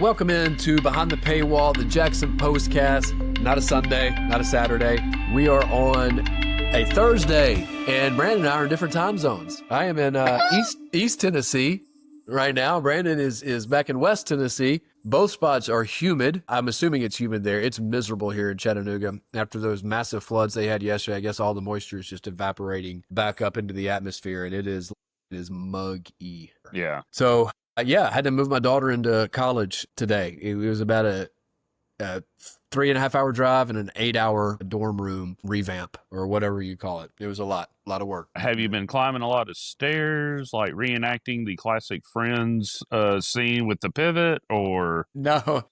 Welcome into Behind the Paywall, the Jackson Postcast. Not a Sunday, not a Saturday. We are on a Thursday, and Brandon and I are in different time zones. I am in East Tennessee right now. Brandon is back in West Tennessee. Both spots are humid. I'm assuming it's humid there. It's miserable here in Chattanooga. After those massive floods they had yesterday, I guess all the moisture is just evaporating back up into the atmosphere, and it is muggy. Yeah. So, I had to move my daughter into college today. It was about a 3.5 hour drive and an 8 hour dorm room revamp or whatever you call it. It was a lot of work. Have you been climbing a lot of stairs, like reenacting the classic Friends scene with the pivot, or? No,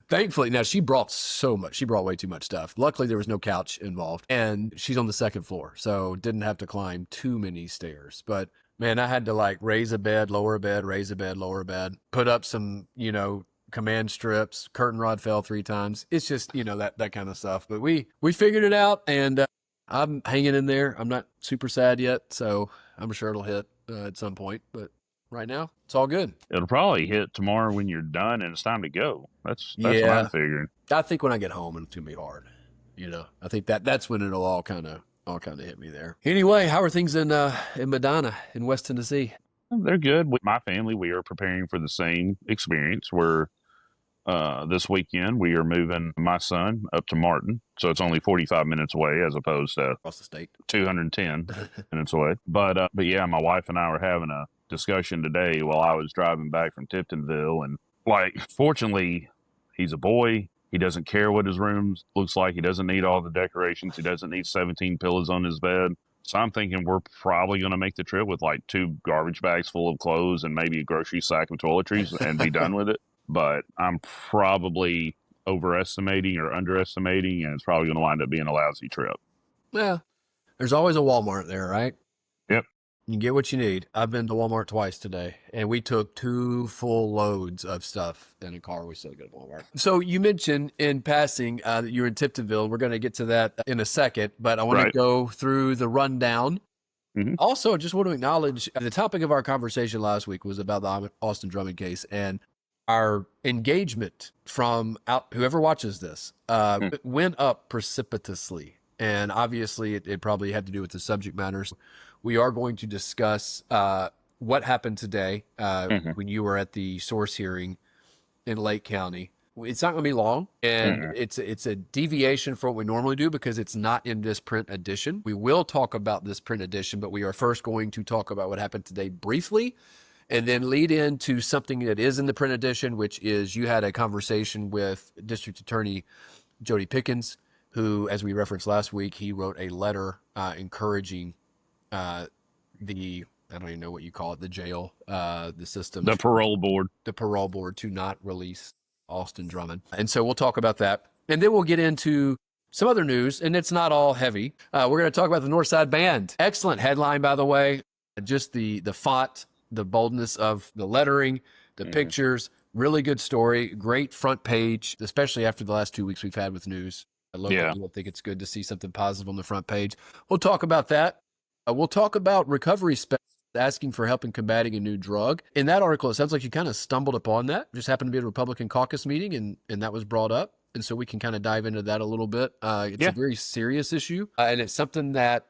thankfully. Now, she brought so much. She brought way too much stuff. Luckily, there was no couch involved, and she's on the second floor, so didn't have to climb too many stairs. But man, I had to like raise a bed, lower a bed, raise a bed, lower a bed, put up some, command strips, curtain rod fell 3 times. It's just, that kind of stuff. But we figured it out, and I'm hanging in there. I'm not super sad yet, so I'm sure it'll hit at some point. But right now, it's all good. It'll probably hit tomorrow when you're done and it's time to go. That's what I'm figuring. I think when I get home, it's gonna be hard. I think that's when it'll all kind of hit me there. Anyway, how are things in Medina in West Tennessee? They're good. With my family, we are preparing for the same experience. We're this weekend we are moving my son up to Martin, so it's only 45 minutes away as opposed to Across the state 210 minutes away. But yeah, my wife and I were having a discussion today while I was driving back from Tiptonville, and fortunately, he's a boy. He doesn't care what his room looks like. He doesn't need all the decorations. He doesn't need 17 pillows on his bed. So I'm thinking we're probably going to make the trip with 2 garbage bags full of clothes and maybe a grocery sack of toiletries and be done with it. But I'm probably overestimating or underestimating, and it's probably going to wind up being a lousy trip. Yeah, there's always a Walmart there, right? Yep. You get what you need. I've been to Walmart twice today, and we took 2 full loads of stuff in a car. We still go to Walmart. So you mentioned in passing that you're in Tiptonville. We're going to get to that in a second, but I want to go through the rundown. Mm-hmm. Also, I just want to acknowledge the topic of our conversation last week was about the Austin Drummond case, and our engagement from whoever watches this went up precipitously. And obviously, it probably had to do with the subject matters. We are going to discuss what happened today when you were at the source hearing in Lake County. It's not going to be long, and it's a deviation from what we normally do because it's not in this print edition. We will talk about this print edition, but we are first going to talk about what happened today briefly, and then lead into something that is in the print edition, which is you had a conversation with District Attorney Jody Pickens, who, as we referenced last week, he wrote a letter encouraging I don't even know what you call it, the jail, the system. The parole board. The parole board to not release Austin Drummond. And so we'll talk about that. And then we'll get into some other news, and it's not all heavy. We're going to talk about the Northside Band. Excellent headline, by the way. Just the font, the boldness of the lettering, the pictures, really good story, great front page, especially after the last 2 weeks we've had with news. I think it's good to see something positive on the front page. We'll talk about that. We'll talk about recovery specialists asking for help in combating a new drug. In that article, it sounds like you kind of stumbled upon that. Just happened to be at a Republican caucus meeting, and that was brought up. And so we can kind of dive into that a little bit. It's a very serious issue, and it's something that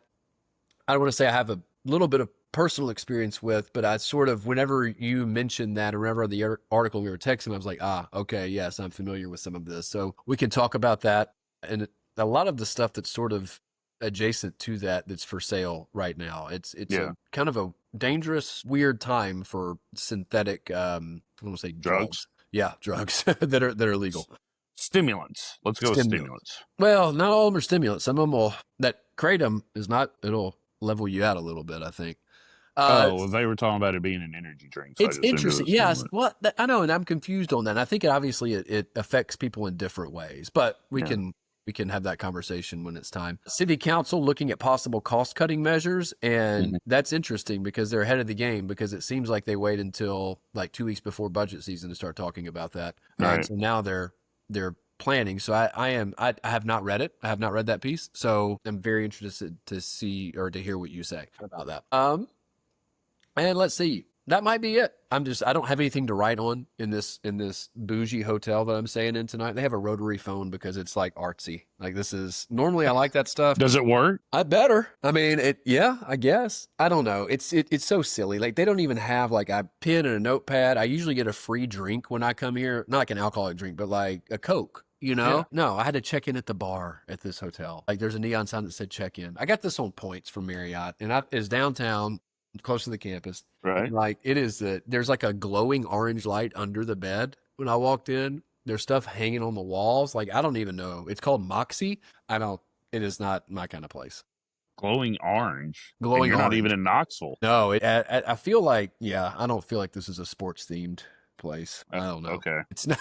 I want to say I have a little bit of personal experience with, but I sort of, whenever you mentioned that, or whenever the article we were texting, I was like, okay, yes, I'm familiar with some of this. So we can talk about that. And a lot of the stuff that's sort of adjacent to that's for sale right now. It's a kind of a dangerous, weird time for synthetic, I want to say drugs. Yeah, drugs that are legal. Stimulants. Let's go with stimulants. Well, not all of them are stimulants. Some of them that kratom is not, it'll level you out a little bit, I think. They were talking about it being an energy drink. So it's interesting. Yes. Well, I know, and I'm confused on that. And I think it affects people in different ways, but we can have that conversation when it's time. City Council looking at possible cost-cutting measures, and that's interesting because they're ahead of the game, because it seems like they wait until 2 weeks before budget season to start talking about that. Right. So now they're planning. So I have not read it. I have not read that piece. So I'm very interested to see or to hear what you say about that. And let's see. That might be it. I don't have anything to write on in this bougie hotel that I'm staying in tonight. They have a rotary phone because it's like artsy. Like this is normally I like that stuff. Does it work? I better. I mean, yeah, I guess. I don't know. It's so silly. Like they don't even have like a pen and a notepad. I usually get a free drink when I come here. Not like an alcoholic drink, but like a Coke. You know? Yeah. No, I had to check in at the bar at this hotel. Like there's a neon sign that said check in. I got this on points from Marriott, and it's downtown, close to the campus. Right. Like it is there's like a glowing orange light under the bed when I walked in. There's stuff hanging on the walls. Like I don't even know. It's called Moxie. It is not my kind of place. Glowing orange. Glowing and you're orange. not even in Knoxville. No, I feel like, I don't feel like this is a sports themed place. I don't know. Okay. It's not.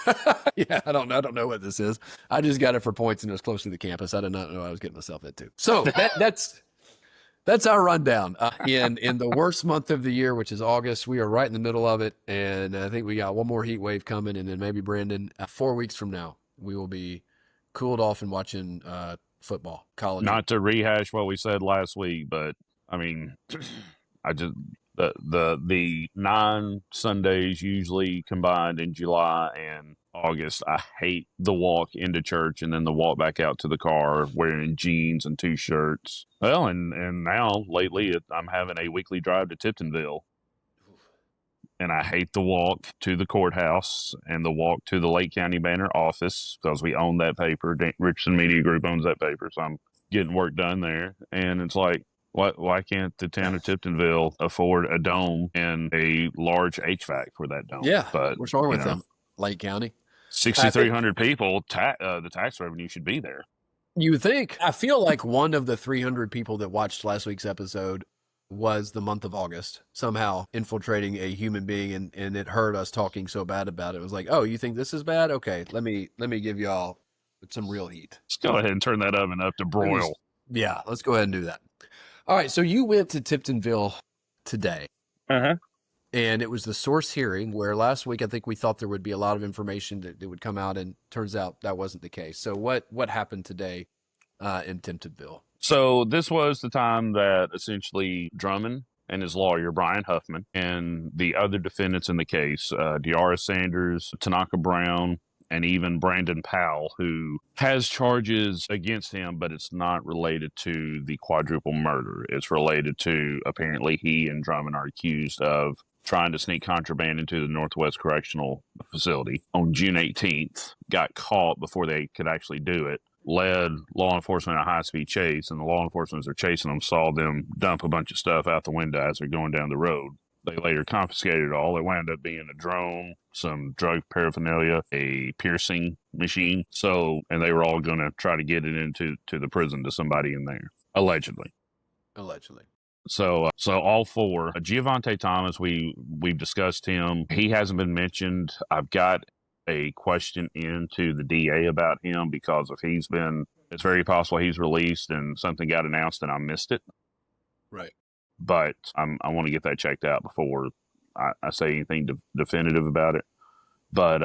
Yeah, I don't know what this is. I just got it for points and it was close to the campus. I did not know I was getting myself into. So that's our rundown. In the worst month of the year, which is August, we are right in the middle of it, and I think we got one more heat wave coming, and then maybe Brandon, 4 weeks from now, we will be cooled off and watching football, college. Not to rehash what we said last week, but I mean, I just the 9 Sundays usually combined in July and August. I hate the walk into church and then the walk back out to the car wearing jeans and 2 shirts. Well, and now lately I'm having a weekly drive to Tiptonville. And I hate the walk to the courthouse and the walk to the Lake County Banner office because we own that paper. Richardson Media Group owns that paper. So I'm getting work done there. And it's like, why can't the town of Tiptonville afford a dome and a large HVAC for that dome? Yeah. But what's wrong with them? Lake County? 6,300 people, the tax revenue should be there. You would think. I feel like one of the 300 people that watched last week's episode was the month of August somehow infiltrating a human being, and it heard us talking so bad about it. It was like, oh, you think this is bad? Okay, let me give y'all some real heat. Let's go ahead and turn that oven up to broil. Yeah, let's go ahead and do that. All right, so you went to Tiptonville today. Uh-huh. And it was the source hearing where last week I think we thought there would be a lot of information that would come out, and turns out that wasn't the case. So what happened today in Tiptonville? So this was the time that essentially Drummond and his lawyer, Brian Huffman, and the other defendants in the case, De'Ara Sanders, Tanaka Brown, and even Brandon Powell, who has charges against him, but it's not related to the quadruple murder. It's related to, apparently, he and Drummond are accused of trying to sneak contraband into the Northwest Correctional Facility on June 18th, got caught before they could actually do it, led law enforcement a high-speed chase, and the law enforcement, as they're chasing them, saw them dump a bunch of stuff out the window as they're going down the road. They later confiscated it all. It wound up being a drone, some drug paraphernalia, a piercing machine. And they were all going to try to get it into the prison to somebody in there, allegedly. So all 4. Giovante Thomas, we've discussed him. He hasn't been mentioned. I've got a question into the DA about him because it's very possible he's released and something got announced and I missed it. Right. But I want to get that checked out before I say anything definitive about it. But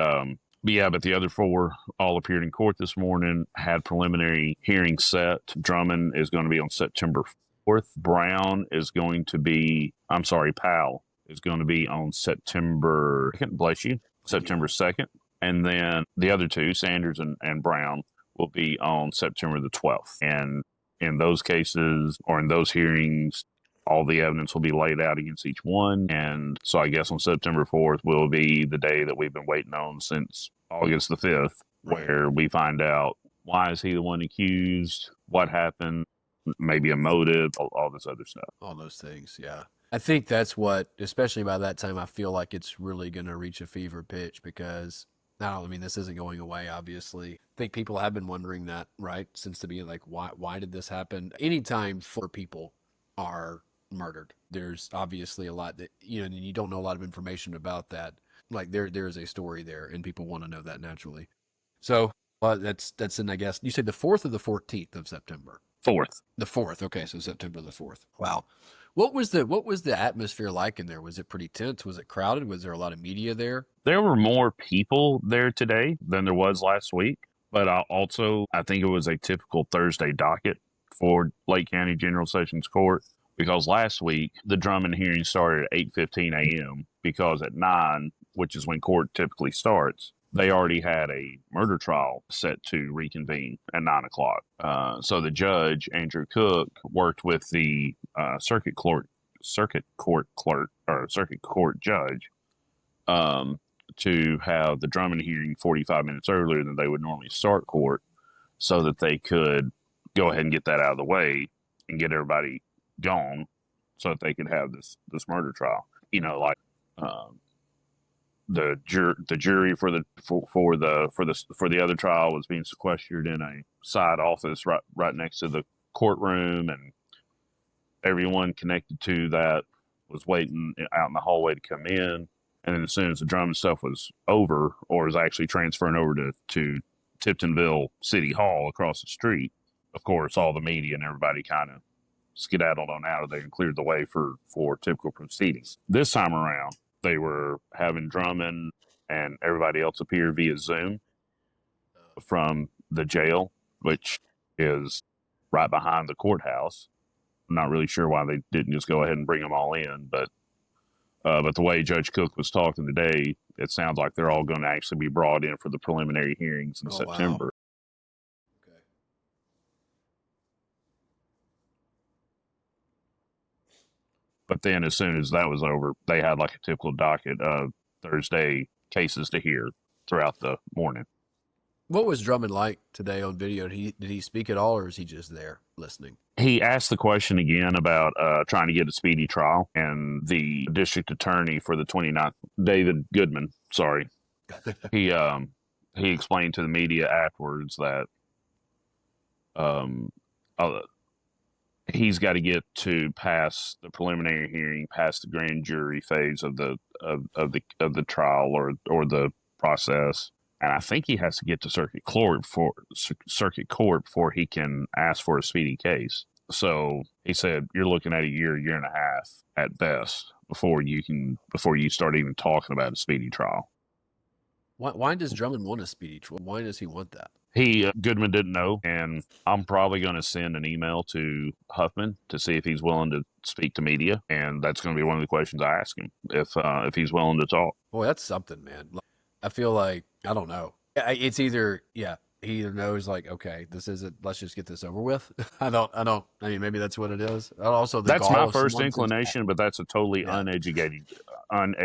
the other 4 all appeared in court this morning, had preliminary hearing set. Drummond is going to be on September 4th. Powell is going to be on September 2nd. September 2nd. And then the other 2, Sanders and Brown, will be on September the 12th. And in those cases, or in those hearings, all the evidence will be laid out against each one. And so I guess on September 4th will be the day that we've been waiting on since August the 5th, where we find out why is he the one accused, what happened, maybe a motive, all this other stuff. All those things, yeah. I think that's what, especially by that time, I feel like it's really going to reach a fever pitch because, this isn't going away, obviously. I think people have been wondering that, right, since the beginning, like, why did this happen? Anytime 4 people are murdered, there's obviously a lot that, and you don't know a lot of information about that. Like, there is a story there, and people want to know that naturally. So, that's in, I guess, you said the 4th or the 14th of September? 4th. The 4th, okay, so September the 4th. Wow. What was the atmosphere like in there? Was it pretty tense? Was it crowded? Was there a lot of media there? There were more people there today than there was last week, but I think it was a typical Thursday docket for Lake County General Sessions Court, because last week the Drummond hearing started at 8:15 a.m. because at 9, which is when court typically starts, they already had a murder trial set to reconvene at 9 o'clock. So the judge, Andrew Cook, worked with the circuit court judge to have the Drummond hearing 45 minutes earlier than they would normally start court, so that they could go ahead and get that out of the way and get everybody gone, so that they could have this murder trial. You know, like the jury for the other trial was being sequestered in a side office right next to the courtroom, and everyone connected to that was waiting out in the hallway to come in. And then as soon as the Drummond stuff was over, or was actually transferring over to Tiptonville City Hall across the street, of course, all the media and everybody kind of skedaddled on out of there and cleared the way for typical proceedings. This time around, they were having Drummond and everybody else appear via Zoom from the jail, which is right behind the courthouse. I'm not really sure why they didn't just go ahead and bring them all in, but the way Judge Cook was talking today, it sounds like they're all going to actually be brought in for the preliminary hearings in September. Wow. Okay. But then as soon as that was over, they had like a typical docket of Thursday cases to hear throughout the morning. What was Drummond like today on video? Did he speak at all, or is he just there listening? He asked the question again about trying to get a speedy trial, and the district attorney for the 29th, David Goodman, he explained to the media afterwards that he's got to get to pass the preliminary hearing, past the grand jury phase of the trial or the process. And I think he has to get to circuit court before he can ask for a speedy case. So he said, you're looking at a year and a half at best before you start even talking about a speedy trial. Why does Drummond want a speedy trial? Why does he want that? Goodman didn't know, and I'm probably going to send an email to Huffman to see if he's willing to speak to media, and that's going to be one of the questions I ask him, if he's willing to talk. Boy, that's something, man. I feel like, I don't know. It's either, he either knows like, okay, this isn't, let's just get this over with. I mean, maybe that's what it is. Also, that's my first inclination, but that's a totally uneducated.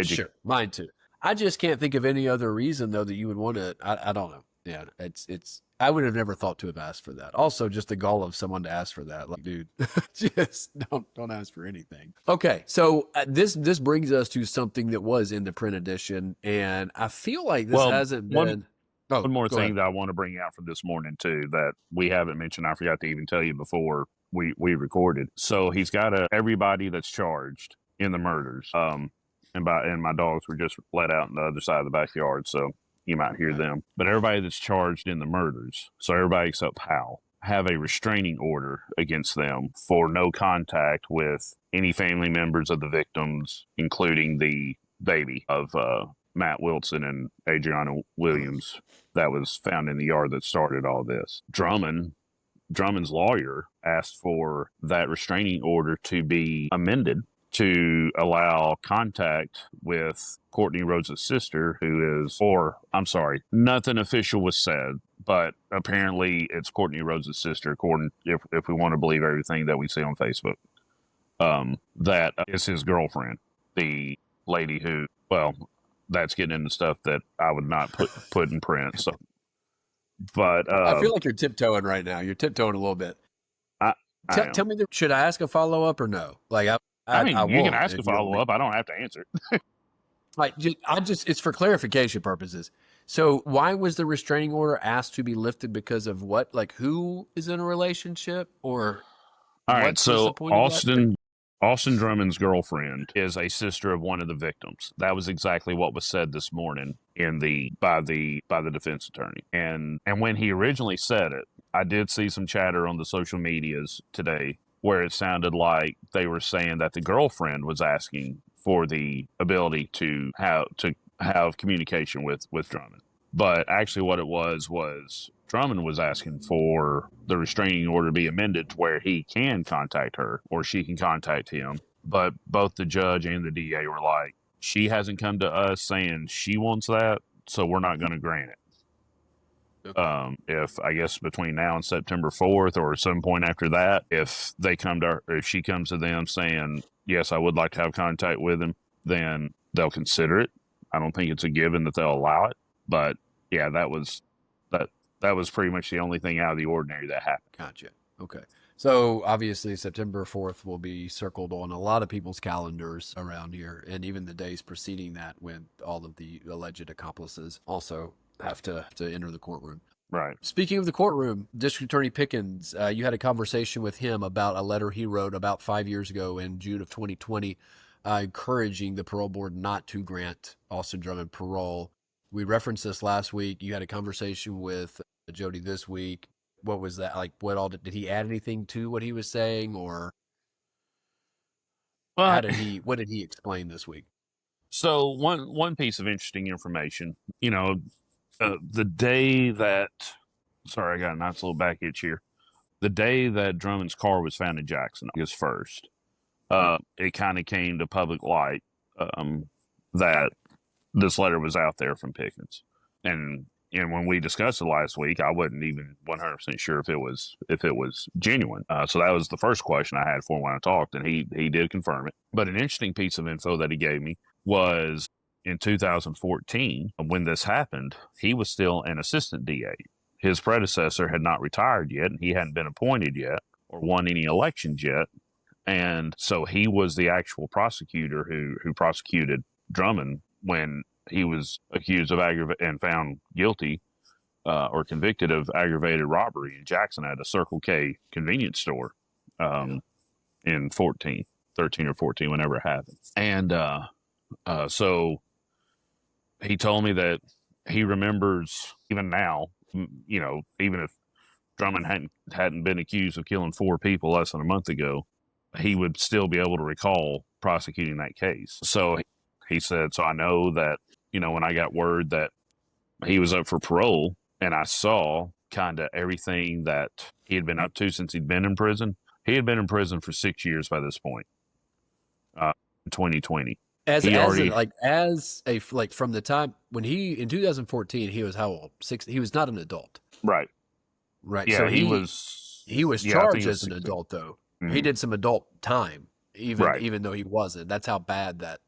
Sure, mine too. I just can't think of any other reason though that you would want to. I don't know. Yeah, it's. I would have never thought to have asked for that. Also, just the gall of someone to ask for that. Like, dude, just don't ask for anything. Okay, so this brings us to something that was in the print edition, and I feel like this hasn't been. One more thing that I want to bring out for this morning too that we haven't mentioned. I forgot to even tell you before we recorded. So he's got everybody that's charged in the murders. And my dogs were just let out on the other side of the backyard, so you might hear them. But everybody that's charged in the murders, so everybody except Hal, have a restraining order against them for no contact with any family members of the victims, including the baby of Matt Wilson and Adriana Williams that was found in the yard that started all this. Drummond's lawyer asked for that restraining order to be amended to allow contact with Courtney Rose's sister, nothing official was said, but apparently it's Courtney Rose's sister, according if we want to believe everything that we see on Facebook. That is his girlfriend, the lady who, that's getting into stuff that I would not put in print. So, but I feel like you're tiptoeing right now. You're tiptoeing a little bit. Tell me, should I ask a follow up or no? Like I mean, you can ask a follow up. I don't have to answer. It's for clarification purposes. So why was the restraining order asked to be lifted? Because of what? Like, who is in a relationship, or? All right. So Austin Drummond's girlfriend is a sister of one of the victims. That was exactly what was said this morning by the defense attorney. And when he originally said it, I did see some chatter on the social medias today where it sounded like they were saying that the girlfriend was asking for the ability to have communication with Drummond. But actually what it was Drummond was asking for the restraining order to be amended to where he can contact her or she can contact him. But both the judge and the DA were like, she hasn't come to us saying she wants that, so we're not going to grant it. Okay. If I guess between now and September 4th or some point after that, if they come to her, if she comes to them saying, yes, I would like to have contact with him, then they'll consider it. I don't think it's a given that they'll allow it, but yeah, that was pretty much the only thing out of the ordinary that happened. Gotcha. Okay. So obviously September 4th will be circled on a lot of people's calendars around here, and even the days preceding that when all of the alleged accomplices also have to enter the courtroom. Right. Speaking of the courtroom, District Attorney Pickens, you had a conversation with him about a letter he wrote about 5 years ago in June of 2020, encouraging the parole board not to grant Austin Drummond parole. We referenced this last week. You had a conversation with Jody this week. What was that like? What all did he add anything to what he was saying, or Well, what did he explain this week? so one piece of interesting information, the day that, sorry, I got a nice little back itch here. The day that Drummond's car was found in Jackson, August 1st, it kind of came to public light that this letter was out there from Pickens. And when we discussed it last week, I wasn't even 100% sure if it was genuine. So that was the first question I had for him when I talked, and he did confirm it. But an interesting piece of info that he gave me was in 2014, when this happened, he was still an assistant DA. His predecessor had not retired yet, and he hadn't been appointed yet or won any elections yet. And so he was the actual prosecutor who prosecuted Drummond when he was accused of and found guilty or convicted of aggravated robbery in Jackson at a Circle K convenience store in 13 or 14, whenever it happened. And so he told me that he remembers even now, even if Drummond hadn't been accused of killing 4 people less than a month ago, he would still be able to recall prosecuting that case. So he said, so I know that, when I got word that he was up for parole and I saw kind of everything that he had been up to since he'd been in prison. He had been in prison for 6 years by this point, in 2020. From the time when in 2014, he was how old? 6. He was not an adult. Right. Right. Yeah, So he was charged as an adult, though. Mm-hmm. He did some adult time, Right. even though he wasn't. That's how bad that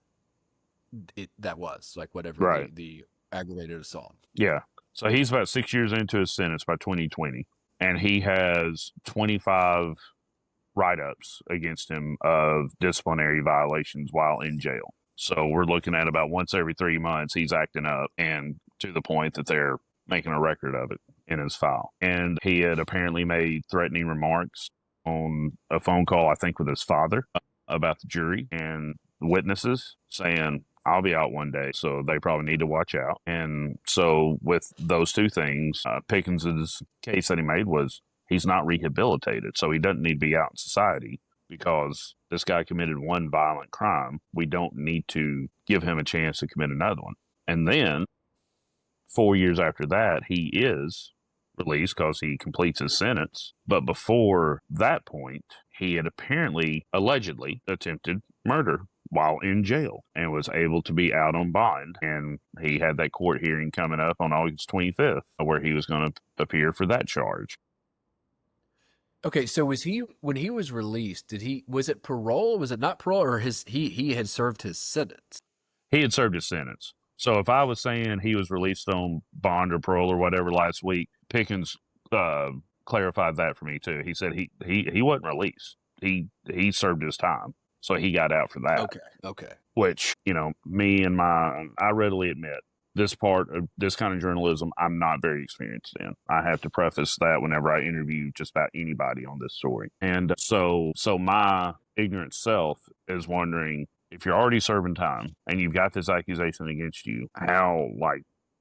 was, like whatever Right. the aggravated assault. Yeah. So he's about 6 years into his sentence by 2020, and he has 25 write-ups against him of disciplinary violations while in jail. So we're looking at about once every 3 months, he's acting up, and to the point that they're making a record of it in his file. And he had apparently made threatening remarks on a phone call, I think, with his father about the jury and witnesses, saying, I'll be out one day, so they probably need to watch out. And so with those two things, Pickens's case that he made was he's not rehabilitated, so he doesn't need to be out in society because this guy committed one violent crime. We don't need to give him a chance to commit another one. And then 4 years after that, he is released because he completes his sentence. But before that point, he had allegedly attempted murder while in jail and was able to be out on bond. And he had that court hearing coming up on August 25th where he was going to appear for that charge. Okay, so when he was released, was it parole? Was it not parole, or he had served his sentence? He had served his sentence. So if I was saying he was released on bond or parole or whatever last week, Pickens clarified that for me too. He said he wasn't released. He served his time. So he got out for that. Okay. Which, I readily admit, this part of this kind of journalism, I'm not very experienced in. I have to preface that whenever I interview just about anybody on this story. And so my ignorant self is wondering, if you're already serving time and you've got this accusation against you, how,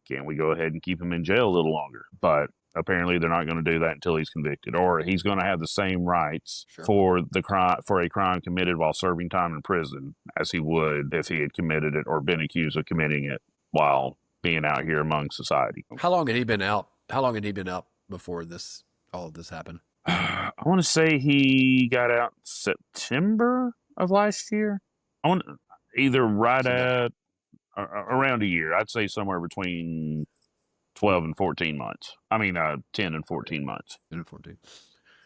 can't we go ahead and keep him in jail a little longer? But apparently they're not going to do that until he's convicted, or he's going to have the same rights for a crime committed while serving time in prison as he would if he had committed it or been accused of committing it while being out here among society. How long had he been out? How long had he been out before all of this happened? I want to say he got out September of last year. I want either right So at around a year. I'd say somewhere between 12 and 14 months. I mean, 10 and 14 months. 14.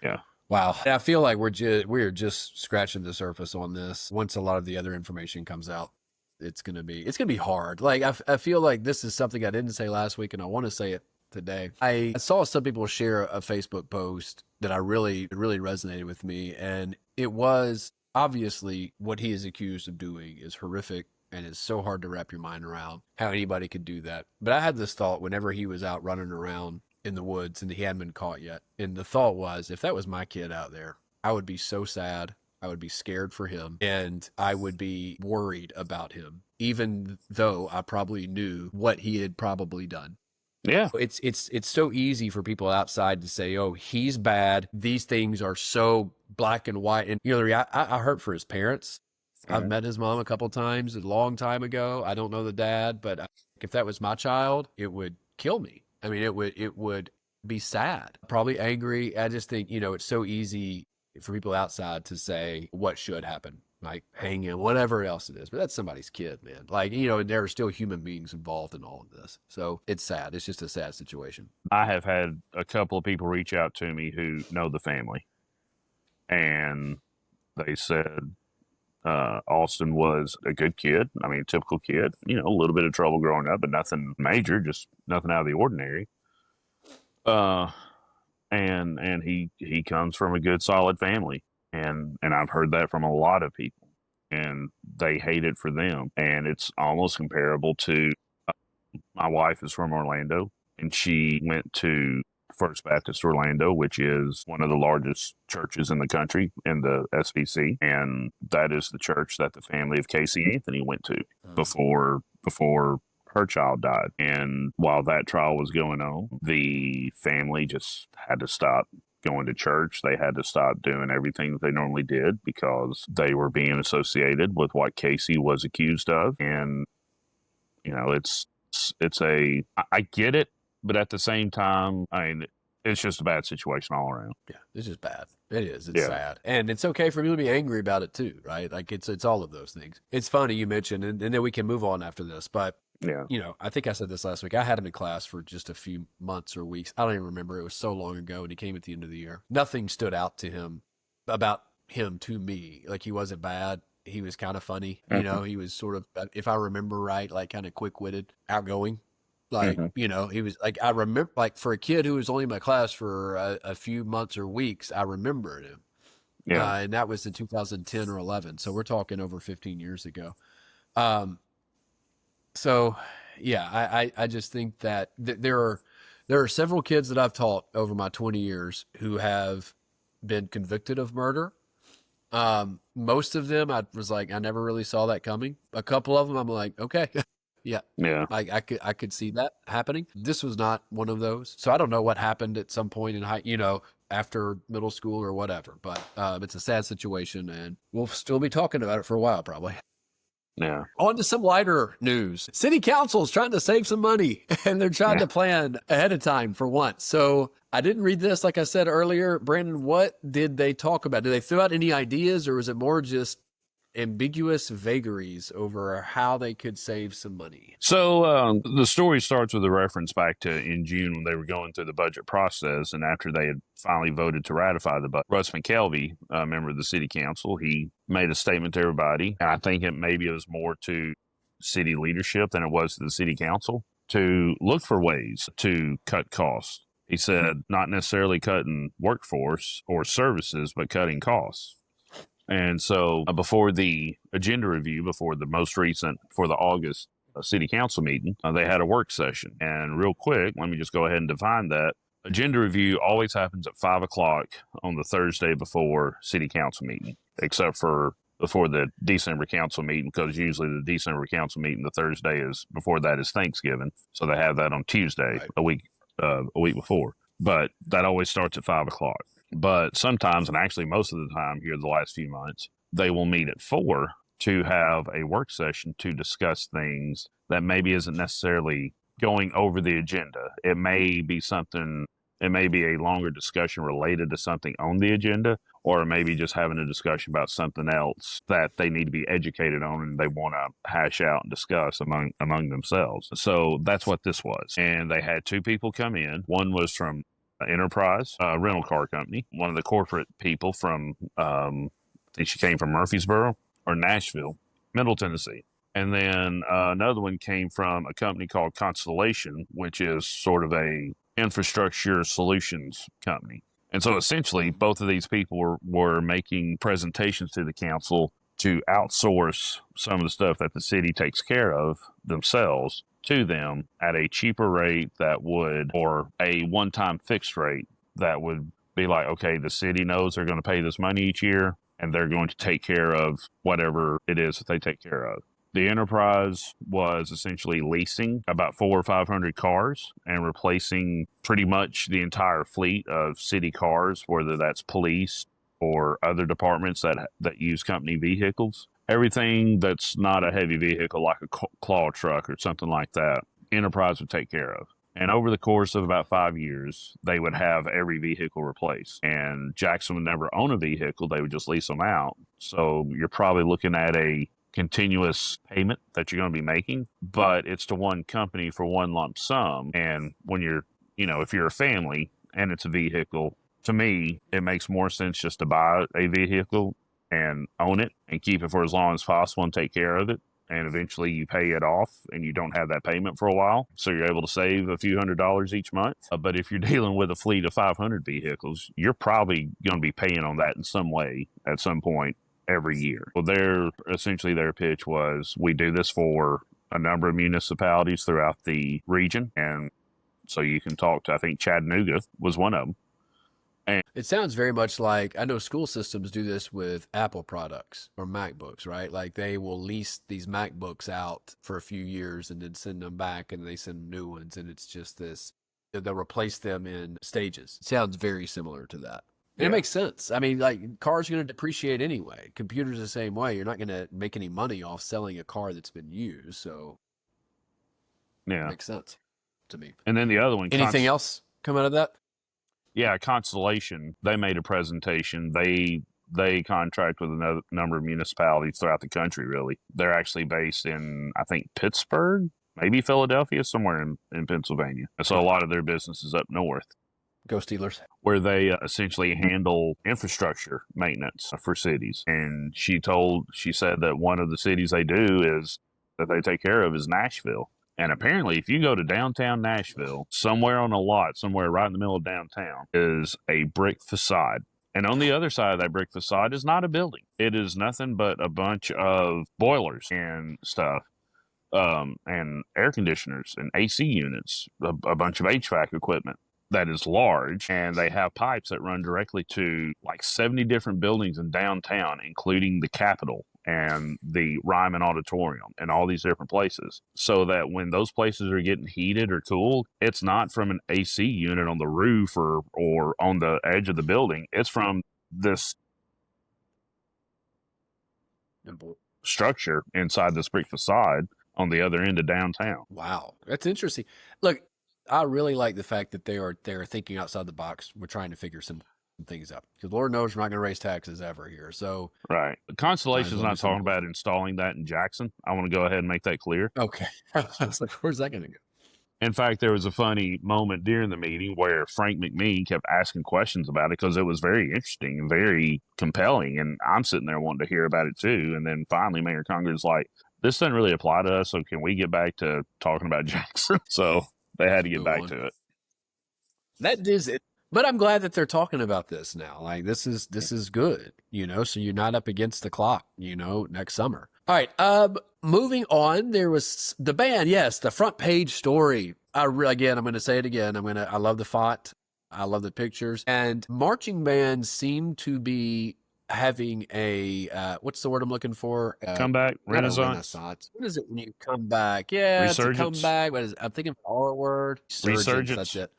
Yeah. Wow. And I feel like we're just scratching the surface on this. Once a lot of the other information comes out, it's gonna be hard. Like I feel like this is something I didn't say last week, and I want to say it today. I saw some people share a Facebook post that I really resonated with me, and it was obviously what he is accused of doing is horrific and it's so hard to wrap your mind around how anybody could do that. But I had this thought whenever he was out running around in the woods and he hadn't been caught yet. And the thought was, if that was my kid out there, I would be so sad. I would be scared for him and I would be worried about him, even though I probably knew what he had probably done. Yeah. It's so easy for people outside to say, "Oh, he's bad. These things are so black and white." And I hurt for his parents. I've met his mom a couple times a long time ago. I don't know the dad, but if that was my child, it would kill me. I mean, it would be sad, probably angry. I just think, it's so easy for people outside to say what should happen, like hang him, whatever else it is. But that's somebody's kid, man. Like, there are still human beings involved in all of this. So it's sad. It's just a sad situation. I have had a couple of people reach out to me who know the family, and they said Austin was a good kid. I mean, typical kid, a little bit of trouble growing up, but nothing major, just nothing out of the ordinary. And he comes from a good, solid family. And I've heard that from a lot of people, and they hate it for them. And it's almost comparable to my wife is from Orlando, and she went to First Baptist Orlando, which is one of the largest churches in the country in the SBC, and that is the church that the family of Casey Anthony went to before her child died. And while that trial was going on, the family just had to stop going to church. They had to stop doing everything that they normally did because they were being associated with what Casey was accused of. And I get it, but at the same time, I mean, it's just a bad situation all around. Yeah, it's just bad. It is. It's sad. And it's okay for me to be angry about it too, right? Like it's all of those things. It's funny you mentioned, and then we can move on after this, but yeah, I think I said this last week. I had him in class for just a few months or weeks. I don't even remember. It was so long ago, and he came at the end of the year. Nothing stood out to him about him to me. Like he wasn't bad. He was kind of funny. He was sort of, if I remember right, like kind of quick-witted, outgoing. Like, he was like, I remember, like for a kid who was only in my class for a few months or weeks, I remembered him. Yeah. And that was in 2010 or 11. So we're talking over 15 years ago. So yeah, I just think that there are several kids that I've taught over my 20 years who have been convicted of murder. Most of them, I was like, I never really saw that coming. A couple of them, I'm like, okay, yeah, like I could see that happening. This was not one of those. So I don't know what happened at some point in after middle school or whatever. But it's a sad situation, and we'll still be talking about it for a while, probably. Yeah. On to some lighter news. City Council is trying to save some money, and they're trying to plan ahead of time for once. So I didn't read this, like I said earlier. Brandon, what did they talk about? Did they throw out any ideas, or was it more just ambiguous vagaries over how they could save some money? So the story starts with a reference back to in June when they were going through the budget process, and after they had finally voted to ratify the budget, Russ McKelvey, a member of the city council, he made a statement to everybody, and I think maybe it was more to city leadership than it was to the city council, to look for ways to cut costs. He said not necessarily cutting workforce or services, but cutting costs. And so before the agenda review, before the August city council meeting, they had a work session. And real quick, let me just go ahead and define that. Agenda review always happens at 5 o'clock on the Thursday before city council meeting, except for before the December council meeting, because usually the December council meeting, the Thursday before that is Thanksgiving. So they have that on Tuesday, right, a week before. But that always starts at 5 o'clock. But sometimes, and actually most of the time here the last few months, they will meet at 4 to have a work session to discuss things that maybe isn't necessarily going over the agenda. It may be something It may be a longer discussion related to something on the agenda, or maybe just having a discussion about something else that they need to be educated on and they want to hash out and discuss among themselves. So that's what this was. And they had two people come in. One was from Enterprise, a rental car company, one of the corporate people from, I think she came from Murfreesboro or Nashville, Middle Tennessee. And then another one came from a company called Constellation, which is sort of a infrastructure solutions company. And so essentially, both of these people were making presentations to the council to outsource some of the stuff that the city takes care of themselves to them at a cheaper rate that would, or a one-time fixed rate that would be like, okay, the city knows they're going to pay this money each year and they're going to take care of whatever it is that they take care of. The Enterprise was essentially leasing about 400 or 500 cars and replacing pretty much the entire fleet of city cars, whether that's police or other departments that use company vehicles. Everything that's not a heavy vehicle like a claw truck or something like that, Enterprise would take care of. And over the course of about 5 years, they would have every vehicle replaced. And Jackson would never own a vehicle. They would just lease them out. So you're probably looking at a continuous payment that you're going to be making, but it's to one company for one lump sum. And when you're, if you're a family and it's a vehicle, to me, it makes more sense just to buy a vehicle and own it and keep it for as long as possible and take care of it. And eventually you pay it off and you don't have that payment for a while. So you're able to save a few $100s each month. But if you're dealing with a fleet of 500 vehicles, you're probably going to be paying on that in some way at some point every year. Well, their pitch was, we do this for a number of municipalities throughout the region. And so you can talk to, I think Chattanooga was one of them. And it sounds very much like, I know school systems do this with Apple products or MacBooks, right? Like they will lease these MacBooks out for a few years and then send them back and they send new ones. And it's just this, they'll replace them in stages. It sounds very similar to that. And it makes sense. I mean, like cars are going to depreciate anyway. Computers the same way. You're not going to make any money off selling a car that's been used. So it makes sense to me. And then the other one. Anything else come out of that? Yeah, Constellation, they made a presentation. They contract with a number of municipalities throughout the country, really. They're actually based in, I think, Pittsburgh, maybe Philadelphia, somewhere in Pennsylvania. So a lot of their business is up north. Go Steelers. Where they essentially handle infrastructure maintenance for cities. And she said that one of the cities they do is that they take care of is Nashville. And apparently, if you go to downtown Nashville, somewhere on a lot, somewhere right in the middle of downtown, is a brick facade. And on the other side of that brick facade is not a building. It is nothing but a bunch of boilers and stuff, and air conditioners and AC units, a bunch of HVAC equipment that is large. And they have pipes that run directly to like 70 different buildings in downtown, including the Capitol and the Ryman Auditorium and all these different places, so that when those places are getting heated or cooled, it's not from an AC unit on the roof or on the edge of the building. It's from this structure inside this brick facade on the other end of downtown. Wow, that's interesting. Look, I really like the fact that they're thinking outside the box. We're trying to figure some things up because Lord knows we're not going to raise taxes ever here. So right, Constellation's not talking about installing that in Jackson. I want to go ahead and make that clear. Okay. I was like, where's that going to go? In fact, there was a funny moment during the meeting where Frank McMee kept asking questions about it because it was very interesting and very compelling, and I'm sitting there wanting to hear about it too. And then finally Mayor Conger's like, this doesn't really apply to us, so can we get back to talking about Jackson? So they had to get back to it. That is it. But I'm glad that they're talking about this now. Like this is good, so you're not up against the clock, next summer. All right. Moving on, there was the band. Yes. The front page story. I'm going to say it again. I love the font. I love the pictures, and marching bands seem to be having a, what's the word I'm looking for? Comeback, renaissance. What is it when you come back? Yeah. Resurgence. It's a comeback. What is it? I'm thinking of our word. Resurgence. That's it.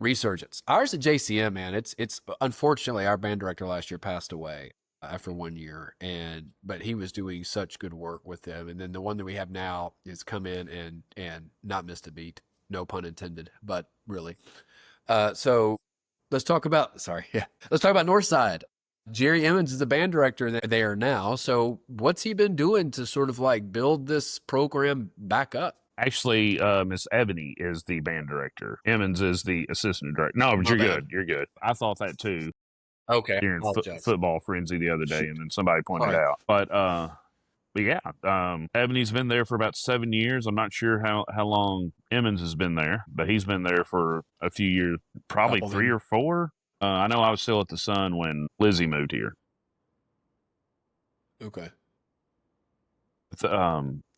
Resurgence. Ours at JCM, man. It's unfortunately our band director last year passed away after 1 year, but he was doing such good work with them. And then the one that we have now is come in and not missed a beat. No pun intended, but really. So let's talk about, let's talk about Northside. Jerry Emmons is the band director there now. So what's he been doing to sort of like build this program back up? Actually, Miss Ebony is the band director. Emmons is the assistant director. No, but My you're bad. good. You're good. I thought that too Okay. during Apologize. football frenzy the other day, Shoot. and then somebody pointed All right. out. But yeah, Ebony's been there for about 7 years. I'm not sure how long Emmons has been there, but he's been there for a few years, probably Couple three then. or four. I know I was still at the Sun when Lizzie moved here. Okay.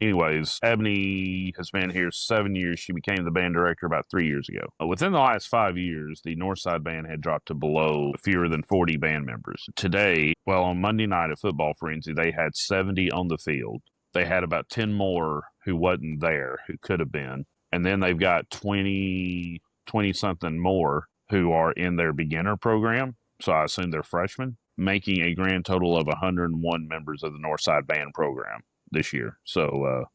Anyways, Ebony has been here 7 years. She became the band director about 3 years ago. Within the last 5 years, the Northside band had dropped to below fewer than 40 band members. Today, well, on Monday night at Football Frenzy, they had 70 on the field. They had about 10 more who wasn't there, who could have been. And then they've got 20 something more who are in their beginner program. So I assume they're freshmen, making a grand total of 101 members of the Northside band program this year. So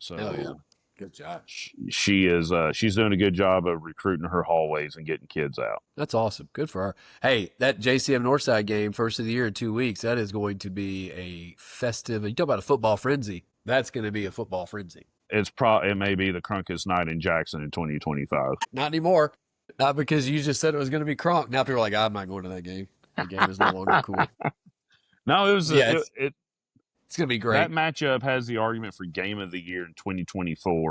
Hell yeah. Good job. she's doing a good job of recruiting her hallways and getting kids out. That's awesome. Good for her. Hey, that JCM Northside game, first of the year in 2 weeks, that is going to be a festive. You talk about a football frenzy. That's going to be a football frenzy. It may be the crunkest night in Jackson in 2025. Not anymore. Not because you just said it was going to be Kronk. Now people are like, I'm not going to that game. The game is no longer cool. No, it was It's going to be great. That matchup has the argument for game of the year in 2024.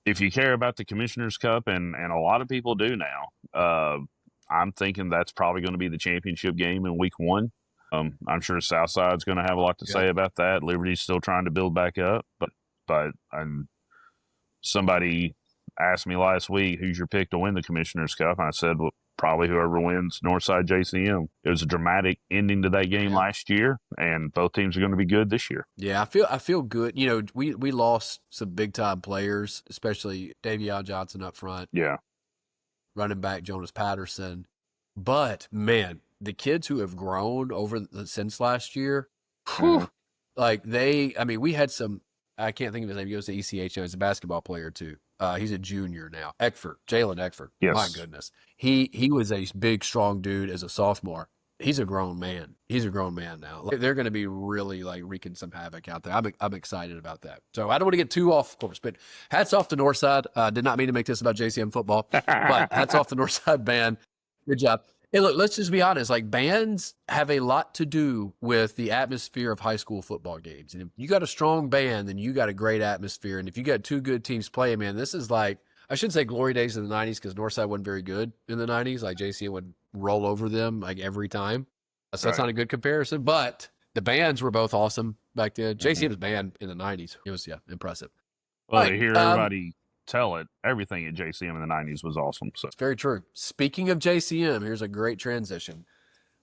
If you care about the Commissioner's Cup, and a lot of people do now, I'm thinking that's probably going to be the championship game in week 1. I'm sure Southside's going to have a lot to say about that. Liberty's still trying to build back up, but somebody asked me last week, who's your pick to win the Commissioner's Cup? And I said, well, probably whoever wins Northside JCM. It was a dramatic ending to that game last year, and both teams are going to be good this year. Yeah, I feel good. You know, we lost some big time players, especially Davion Johnson up front. Yeah. Running back Jonas Patterson. But man, the kids who have grown since last year, like we had some. I can't think of his name. He goes to ECH now. He's a basketball player too. He's a junior now. Jalen Eckford. Yes. My goodness. He was a big, strong dude as a sophomore. He's a grown man. He's a grown man now. They're going to be really like wreaking some havoc out there. I'm excited about that. So I don't want to get too off course, but hats off to Northside. Did not mean to make this about JCM football, but hats off to Northside band. Good job. Hey, look, let's just be honest. Like, bands have a lot to do with the atmosphere of high school football games. And if you got a strong band, then you got a great atmosphere. And if you got two good teams playing, man, this is like, I shouldn't say glory days in the 90s because Northside wasn't very good in the 90s. Like, JCM would roll over them like every time. So that's not a good comparison. But the bands were both awesome back then. JCM's band in the 90s, it was, impressive. Well, to hear everybody tell it, everything at JCM in the 90s was awesome. So it's very true. Speaking of JCM, here's a great transition.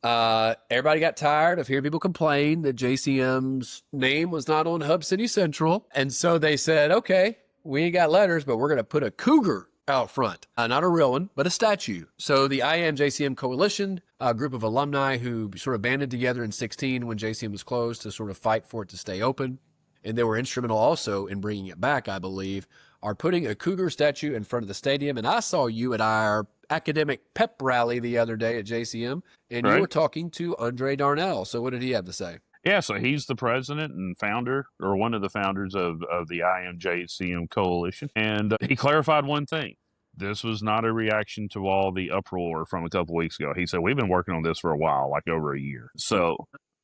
Everybody got tired of hearing people complain that JCM's name was not on Hub City Central. And so they said, okay, we ain't got letters, but we're going to put a cougar out front. Not a real one, but a statue. So the I Am JCM Coalition, a group of alumni who sort of banded together in 2016 when JCM was closed to sort of fight for it to stay open. And they were instrumental also in bringing it back, I believe, are putting a cougar statue in front of the stadium. And I saw you at our academic pep rally the other day at JCM, and you were talking to Andre Darnell. So what did he have to say? Yeah, so he's the president and founder, or one of the founders of the IMJCM Coalition. And he clarified one thing. This was not a reaction to all the uproar from a couple weeks ago. He said, we've been working on this for a while, like over a year. So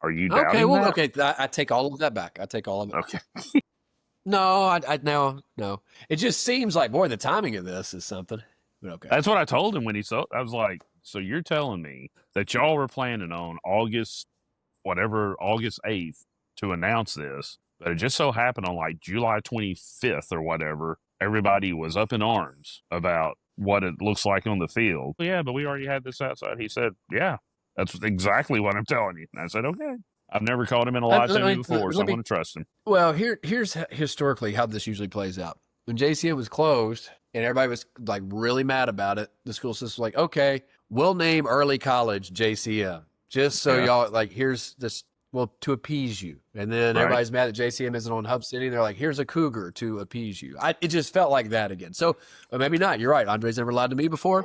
are you doubting that? Okay, I take all of that back. I take all of it. Okay. No, no. It just seems like, boy, the timing of this is something. But okay. That's what I told him when he saw it. I was like, so you're telling me that y'all were planning on August 8th to announce this, but it just so happened on like July 25th or whatever, everybody was up in arms about what it looks like on the field. Yeah, but we already had this outside. He said, yeah, that's exactly what I'm telling you. And I said, okay. I've never caught him in a lie to me before, so I'm going to trust him. Well, here's historically how this usually plays out. When JCM was closed and everybody was like really mad about it, the school system was like, okay, we'll name early college JCM. Just so y'all, like, here's this, well, to appease you. And then everybody's mad that JCM isn't on Hub City. They're like, here's a cougar to appease you. It just felt like that again. So maybe not. You're right. Andre's never lied to me before.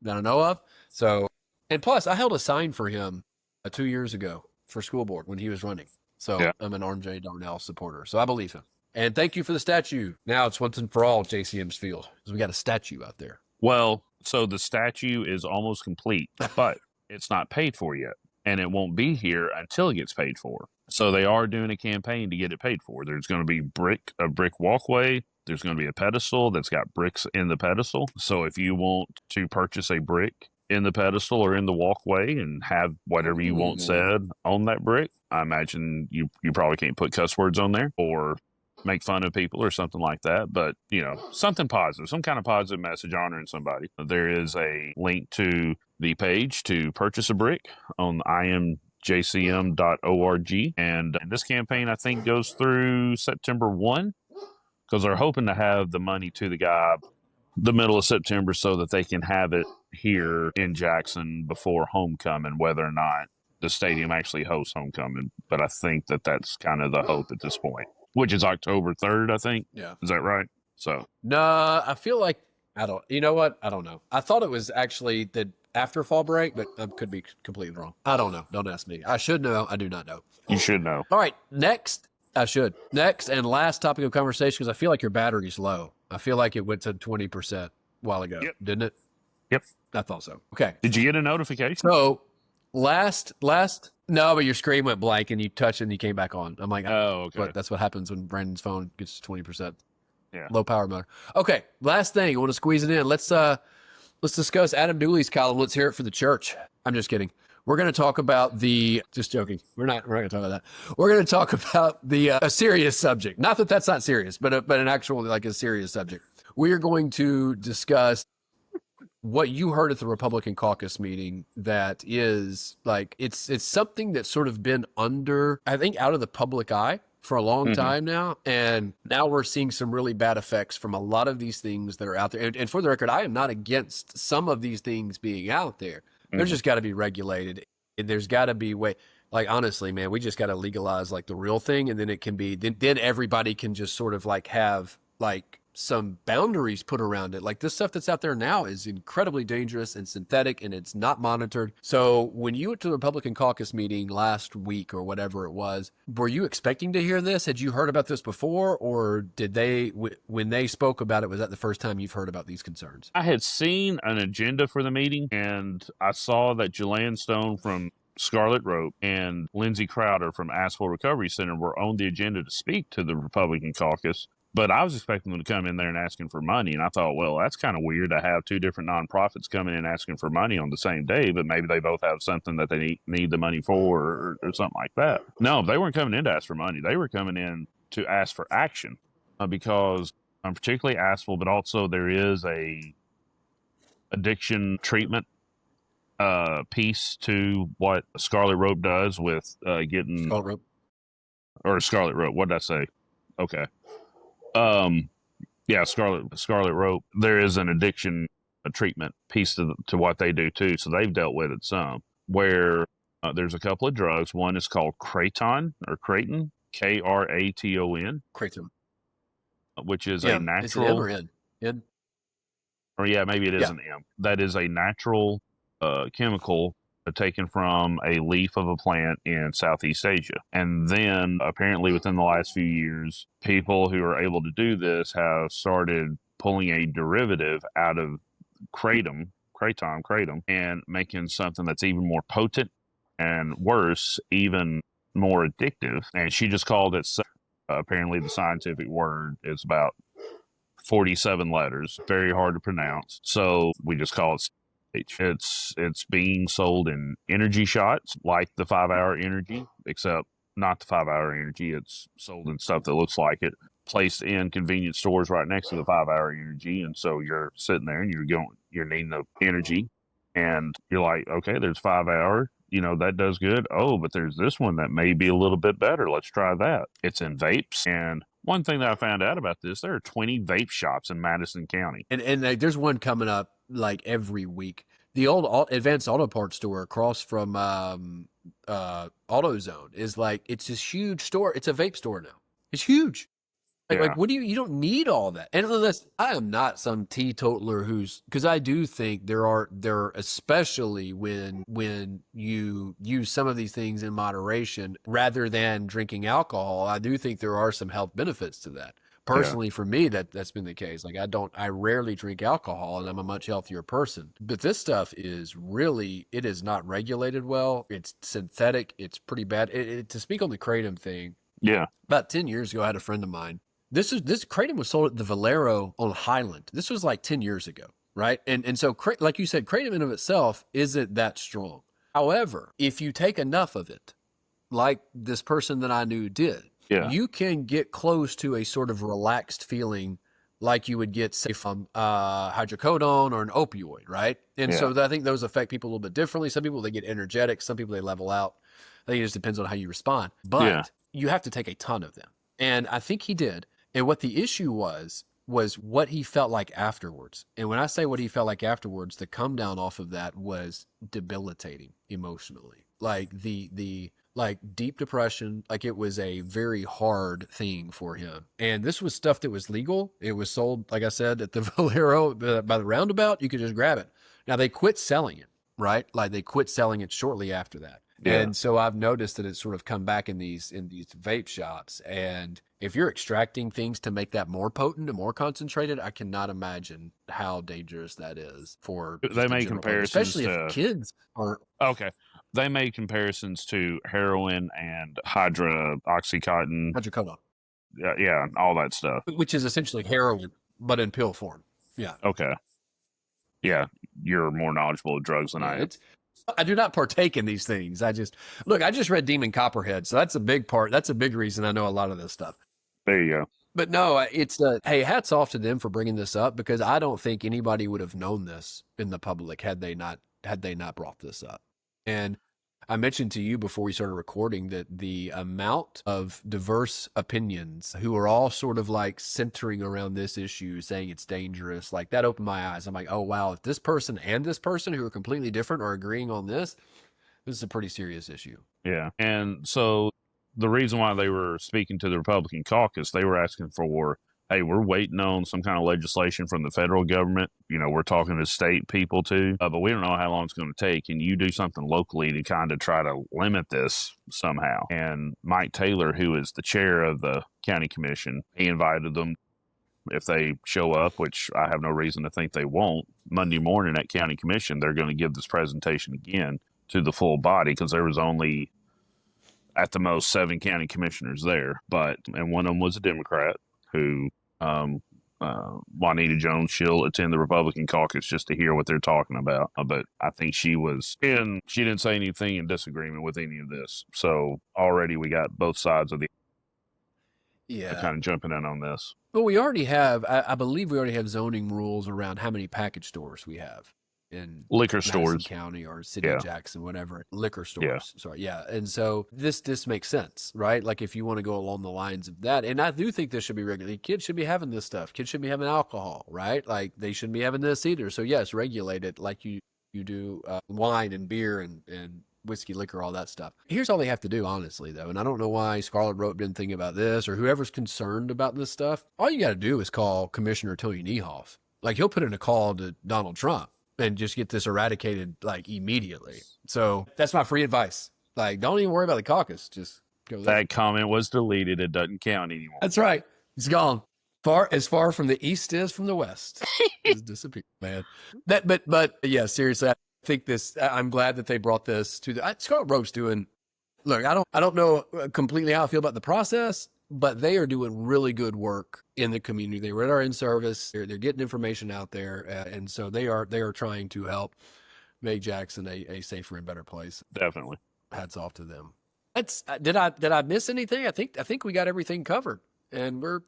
that I know of. So, and plus, I held a sign for him 2 years ago for school board when he was running. So Yeah. I'm an RJ Darnell supporter. So I believe him. And thank you for the statue. Now it's once and for all JCM's field because we got a statue out there. Well, so the statue is almost complete, but it's not paid for yet, and it won't be here until it gets paid for. So they are doing a campaign to get it paid for. There's going to be a brick walkway. There's going to be a pedestal that's got bricks in the pedestal. So if you want to purchase a brick in the pedestal or in the walkway and have whatever you want said on that brick, I imagine you probably can't put cuss words on there or make fun of people or something like that, but something positive, some kind of positive message honoring somebody. There is a link to the page to purchase a brick on imjcm.org, and this campaign I think goes through September 1 because they're hoping to have the money to the guy the middle of September so that they can have it here in Jackson before homecoming, whether or not the stadium actually hosts homecoming. But I think that's kind of the hope at this point, which is October 3rd, I think. Yeah. Is that right? So. No, I feel like, you know what? I don't know. I thought it was actually the after fall break, but I could be completely wrong. I don't know. Don't ask me. I should know. I do not know. You should know. All right. Next and last topic of conversation, because I feel like your battery's low. I feel like it went to 20% a while ago, didn't it? Yep. I thought so. Okay. Did you get a notification? So no, but your screen went blank and you touched it and you came back on. I'm like, oh, okay. But that's what happens when Brandon's phone gets to 20%. Yeah. Low power motor. Okay. Last thing. I want to squeeze it in. Let's discuss Adam Dooley's column. Let's hear it for the church. I'm just kidding. We're going to talk about just joking. We're not going to talk about that. We're going to talk about a serious subject. Not that that's not serious, but an actual, like a serious subject. We are going to discuss what you heard at the Republican caucus meeting that is like, it's something that's sort of been I think, out of the public eye for a long time now. And now we're seeing some really bad effects from a lot of these things that are out there. And for the record, I am not against some of these things being out there. There's just got to be regulated. And there's got to be like, honestly, man, we just got to legalize like the real thing. And then it can be, then everybody can just sort of like have like some boundaries put around it. Like this stuff that's out there now is incredibly dangerous and synthetic and it's not monitored. So when you went to the Republican caucus meeting last week or whatever it was, were you expecting to hear this? Had you heard about this before, or did when they spoke about it, was that the first time you've heard about these concerns? I had seen an agenda for the meeting and I saw that Julianne Stone from Scarlet Rope and Lindsay Crowder from Asphalt Recovery Center were on the agenda to speak to the Republican caucus. But I was expecting them to come in there and asking for money. And I thought, well, that's kind of weird to have two different nonprofits coming in asking for money on the same day, but maybe they both have something that they need the money for or something like that. No, they weren't coming in to ask for money. They were coming in to ask for action because particularly Asphalt, but also there is a addiction treatment piece to what Scarlet Rope does with getting... Scarlet Rope. Or Scarlet Rope. What did I say? Okay. Scarlet Rope. There is an addiction treatment piece to what they do too. So they've dealt with it some. Where there's a couple of drugs. One is called Kraton, Kraton, Kraton, which is a natural. Is it M or N? N? Or maybe it is an M. That is a natural chemical taken from a leaf of a plant in Southeast Asia. And then apparently within the last few years, people who are able to do this have started pulling a derivative out of kratom, and making something that's even more potent and worse, even more addictive. And she just called it, apparently the scientific word is about 47 letters, very hard to pronounce. So we just call it It's being sold in energy shots like the 5-hour energy, except not the 5-hour energy. It's sold in stuff that looks like it, placed in convenience stores right next to the 5-hour energy. And so you're sitting there and you're needing the energy and you're like, okay, there's 5-hour, that does good. Oh, but there's this one that may be a little bit better. Let's try that. It's in vapes. And one thing that I found out about this, there are 20 vape shops in Madison County. And there's one coming up like every week. The old Advanced Auto Parts store across from AutoZone is like, it's this huge store. It's a vape store now. It's huge. Like what do you don't need all that. And listen, I am not some teetotaler because I do think there are especially when you use some of these things in moderation rather than drinking alcohol, I do think there are some health benefits to that. Personally, for me, that's been the case. Like I rarely drink alcohol, and I'm a much healthier person. But this stuff is really, it is not regulated well. It's synthetic. It's pretty bad. To speak on the kratom thing, about 10 years ago, I had a friend of mine. This kratom was sold at the Valero on Highland. This was like 10 years ago, right? And so, like you said, kratom in of itself isn't that strong. However, if you take enough of it, like this person that I knew did, you can get close to a sort of relaxed feeling like you would get, say, from hydrocodone or an opioid, right? And so I think those affect people a little bit differently. Some people, they get energetic. Some people, they level out. I think it just depends on how you respond. But you have to take a ton of them. And I think he did. And what the issue was what he felt like afterwards. And when I say what he felt like afterwards, the come down off of that was debilitating emotionally. Like the like deep depression, like it was a very hard thing for him. And this was stuff that was legal. It was sold, like I said, at the Valero by the roundabout. You could just grab it. Now they quit selling it, right? Like they quit selling it shortly after that. And so I've noticed that it's sort of come back in these vape shops. And if you're extracting things to make that more potent and more concentrated, I cannot imagine how dangerous that is for. They make comparisons, especially if kids are. Okay. They made comparisons to heroin and hydroxycodone. Yeah, all that stuff. Which is essentially heroin, but in pill form. Yeah. Okay. Yeah, you're more knowledgeable of drugs than I am. I do not partake in these things. I just read Demon Copperhead, so that's a big part. That's a big reason I know a lot of this stuff. There you go. But no, it's hey, hats off to them for bringing this up, because I don't think anybody would have known this in the public had they not brought this up. And I mentioned to you before we started recording that the amount of diverse opinions who are all sort of like centering around this issue, saying it's dangerous, like that opened my eyes. I'm like, oh, wow, if this person and this person who are completely different are agreeing on this is a pretty serious issue. Yeah. And so the reason why they were speaking to the Republican caucus, they were asking for, hey, we're waiting on some kind of legislation from the federal government. You know, we're talking to state people too, but we don't know how long it's going to take. And you do something locally to kind of try to limit this somehow. And Mike Taylor, who is the chair of the county commission, he invited them, if they show up, which I have no reason to think they won't, Monday morning at county commission, they're going to give this presentation again to the full body, because there was only at the most 7 county commissioners there. And one of them was a Democrat who, Juanita Jones, she'll attend the Republican caucus just to hear what they're talking about. But I think she didn't say anything in disagreement with any of this. So already we got both sides of the kind of jumping in on this. Well, we already have, I believe we already have zoning rules around how many package stores we have in liquor Madison stores, County or City of Jackson, whatever. Liquor stores. Sorry. Yeah. And so this makes sense, right? Like if you want to go along the lines of that, and I do think this should be regulated. Kids should be having this stuff. Kids should be having alcohol, right? Like they shouldn't be having this either. So yes, regulate it like you do wine and beer and whiskey, liquor, all that stuff. Here's all they have to do, honestly, though. And I don't know why Scarlet Rope didn't think about this, or whoever's concerned about this stuff. All you got to do is call Commissioner Tony Niehoff. Like he'll put in a call to Donald Trump and just get this eradicated like immediately. So that's my free advice. Like, don't even worry about the caucus. Just go there. That comment was deleted. It doesn't count anymore. That's right. It's gone. As far from the east is from the west. It's disappeared, man. But yeah, seriously, I think I'm glad that they brought this to Scarlet Rope's doing. Look, I don't know completely how I feel about the process, but they are doing really good work in the community. They are in service. They're getting information out there, and so they are trying to help make Jackson a safer and better place. Definitely, hats off to them. Did I miss anything? I think we got everything covered, and we're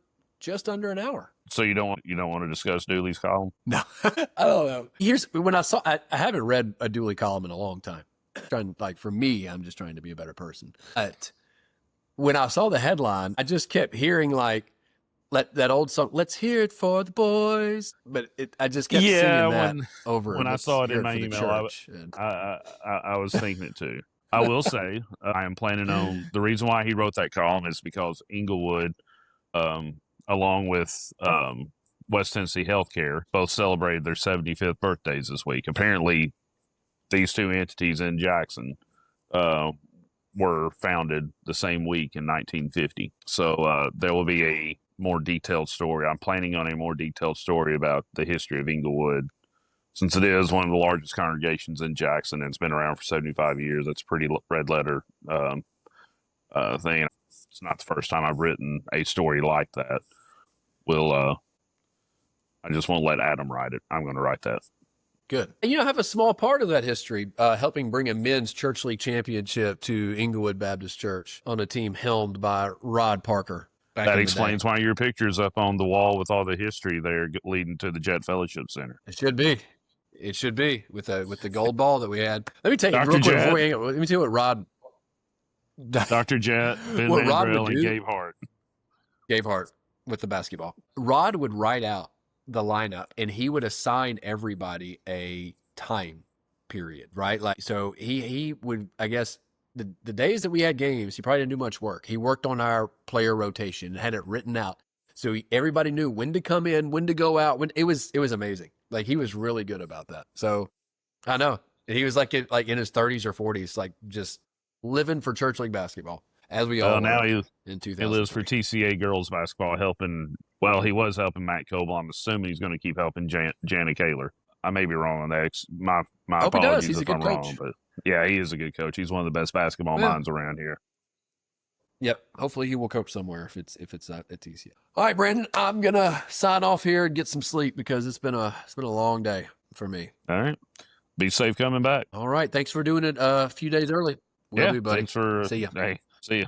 just under an hour. So you don't want to discuss Dooley's column? No, I don't know. Here's when I haven't read a Dooley column in a long time. For me, I'm just trying to be a better person. But when I saw the headline, I just kept hearing that old song, "Let's hear it for the boys." But I just kept singing that over. When I saw it in my email, I was thinking it too. I will say I am planning on, the reason why he wrote that column is because Inglewood, along with West Tennessee Healthcare, both celebrated their 75th birthdays this week. Apparently, these two entities in Jackson were founded the same week in 1950. So there will be a more detailed story. I'm planning on a more detailed story about the history of Inglewood, since it is one of the largest congregations in Jackson and it's been around for 75 years. That's a pretty red letter thing. It's not the first time I've written a story like that. I just won't let Adam write it. I'm going to write that. Good. And I have a small part of that history, helping bring a men's church league championship to Inglewood Baptist Church on a team helmed by Rod Parker. That explains why your picture's up on the wall with all the history there leading to the Jet Fellowship Center. It should be. It should be with the gold ball that we had. Let me tell you Dr. real quick Jet. before we hang up. Let me tell you what Rod. Dr. Jet, Ben What Rod Mandrell, would and do- Gabe Hart. Gabe Hart with the basketball. Rod would write out the lineup and he would assign everybody a time period, right? Like, so he would, I guess, the days that we had games, he probably didn't do much work. He worked on our player rotation and had it written out. So everybody knew when to come in, when to go out. When it was amazing. Like, he was really good about that. So I know he was like in his 30s or 40s, like just living for church league basketball, as we all Now were he in 2000. lives for TCA girls basketball, helping. Well, he was helping Matt Coble. I'm assuming he's going to keep helping Janet Kaler. I may be wrong on that. My Hope he does. apologies He's a if good I'm coach. wrong, but yeah, he is a good coach. He's one of the best basketball Yeah. minds around here. Yep. Hopefully he will coach somewhere if it's not at TCU. All right, Brandon, I'm gonna sign off here and get some sleep because it's been a long day for me. All right, be safe coming back. All right. Thanks for doing it a few days early. Will do, buddy. Thanks for See ya. Hey, see ya.